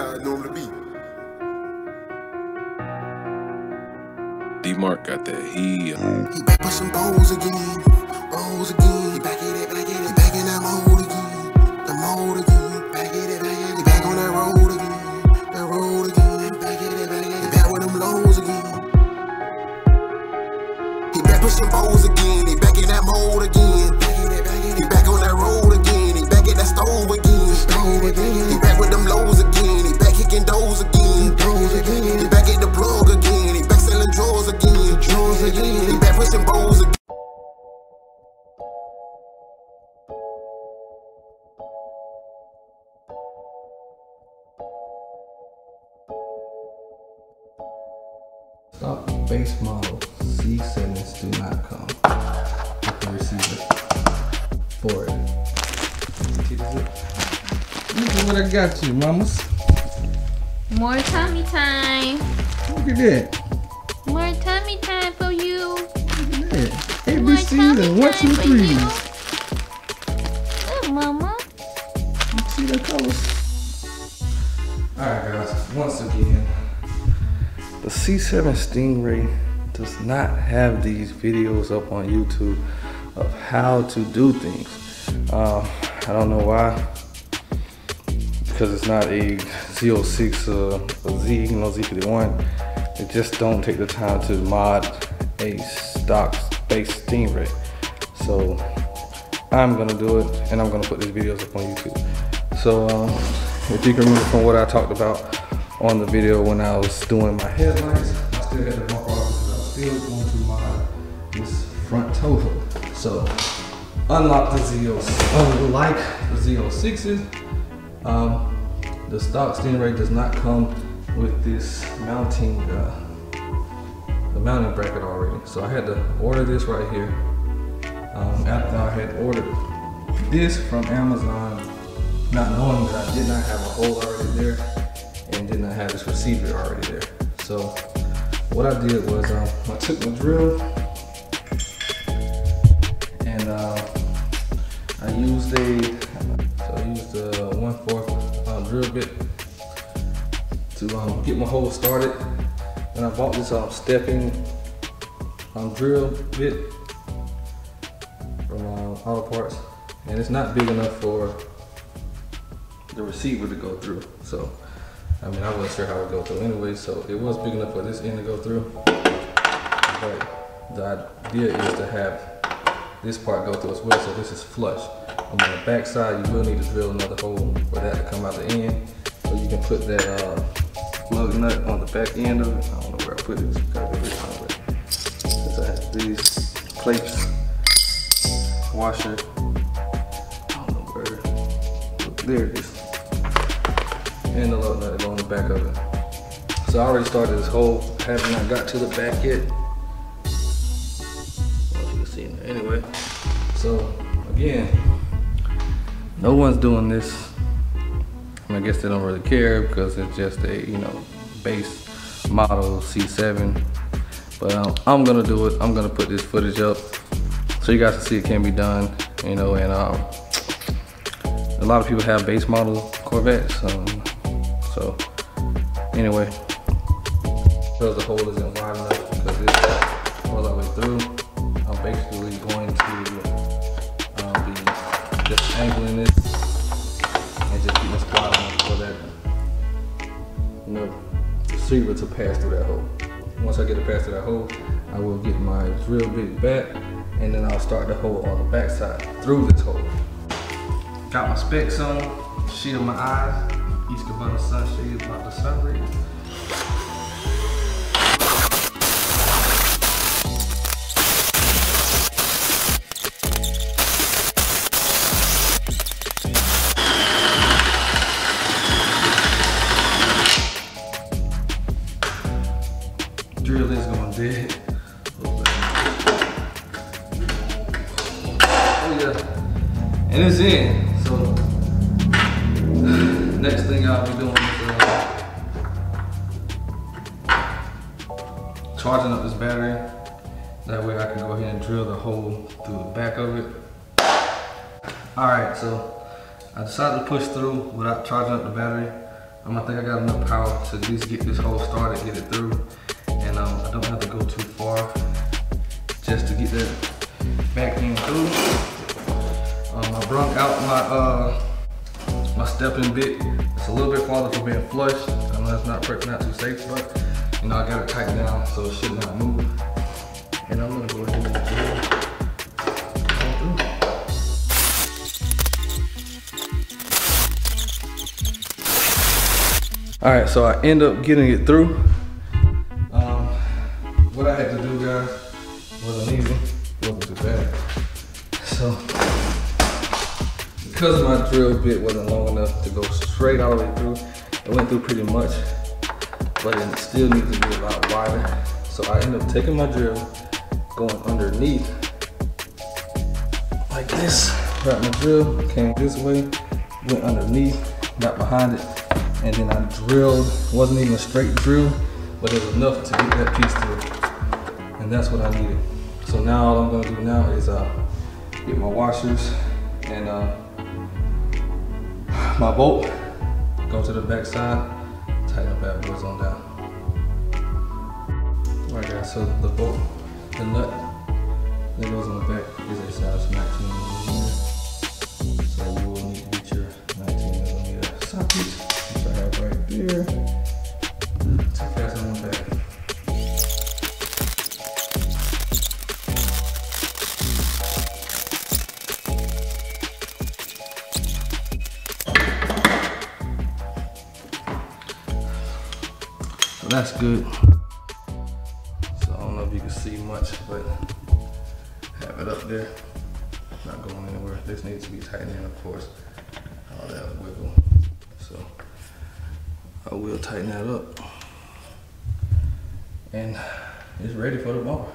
how it normally be. D-Mark got that heat. He back with some bowls again. Bowls again. He back in it, back in it. He back in that mold again. The mold again. Back in it, back in it. He back on that road again. That road again. Back in it, back in it. He back with them lows again. He back with some bowls again. He back in that mold again. Back in it, back in it. He back on that road again. He back in that stove again. Stove again. He back with them lows again. He back kicking doors again. Doors again. He back at the plug again. He back selling drawers again. Drawers again. He back pushing bowls again. Stock base model C7s do not come with the receiver for it. Look at what I got you, mamas. More tummy time. Look at that. More tummy time for you. Look at that. More ABCs tummy and 1, 2, time for 3. you. Look, mama. You see the colors? Alright guys, once again, the C7 Stingray does not have these videos up on YouTube of how to do things. I don't know why, because it's not a Z06 or Z, Z51. They just don't take the time to mod a stock base Stingray. So I'm gonna do it, and I'm gonna put these videos up on YouTube. So if you can remember from what I talked about on the video when I was doing my headlights, I still had to bump off because I was still going to mod this front tow hook. So unlike the Z06s, the stock Stingray does not come with this mounting, the mounting bracket already. So I had to order this right here. After I had ordered this from Amazon, not knowing that I did not have a hole already there and did not have this receiver already there. So what I did was I took my drill and I used a 1/4 drill bit to get my hole started. And I bought this stepping drill bit from Auto Parts, and it's not big enough for the receiver to go through. So I mean, I wasn't sure how it would go through anyway, so it was big enough for this end to go through. But the idea is to have this part go through as well, so this is flush. On the back side, you will need to drill another hole for that to come out the end, so you can put that plug nut on the back end of it. I don't know where I put it, since I have these plates, washer, I don't know where, there it is. And the lug nut go on the back of it. So I already started this hole, haven't not got to the back yet. Well, you can see it anyway. So again, no one's doing this. I guess they don't really care because it's just a, base model C7. But I'm gonna do it. I'm gonna put this footage up so you guys can see it can be done. And a lot of people have base model Corvettes. So anyway, because the hole isn't wide enough, because it's all the way through, I'm basically going to be just angling this and just getting a squat on it for that, receiver to pass through that hole. Once I get it past through that hole, I will get my drill bit back, and then I'll start the hole on the back side through this hole. Got my specs on, shield my eyes. East Cabana sunshade about the sun rays. Drill is going dead. Oh yeah, and it's in. So next thing I'll be doing is charging up this battery. That way I can go ahead and drill the hole through the back of it. Alright, so I decided to push through without charging up the battery. I think I got enough power to at least get this hole started, get it through. And I don't have to go too far just to get that back end through. I brung out my stepping bit. It's a little bit farther for being flush. I know that's not too safe, but you know, I got it tightened down so it should not move. And I'm gonna go ahead and drill. All right, so I end up getting it through. What I had to do, guys, wasn't easy. It wasn't too bad. So, because my drill bit wasn't long enough to go straight all the way through, it went through pretty much, but it still needs to be a lot wider. So I ended up taking my drill, going underneath, like this. Got my drill, came this way, went underneath, got behind it, and then I drilled. It wasn't even a straight drill, but it was enough to get that piece through. And that's what I needed. So now all I'm gonna do now is get my washers and my bolt, go to the back side, tighten the bad boys on down. All right guys, so the bolt, the nut that goes on the back is a size 19 millimeter. So you will need to get your 19 millimeter socket, which I have right there, to fasten on the back. So that's good. So I don't know if you can see much, but have it up there. Not going anywhere. This needs to be tightened in, of course. All that wiggle. So I will tighten that up. And it's ready for the bar.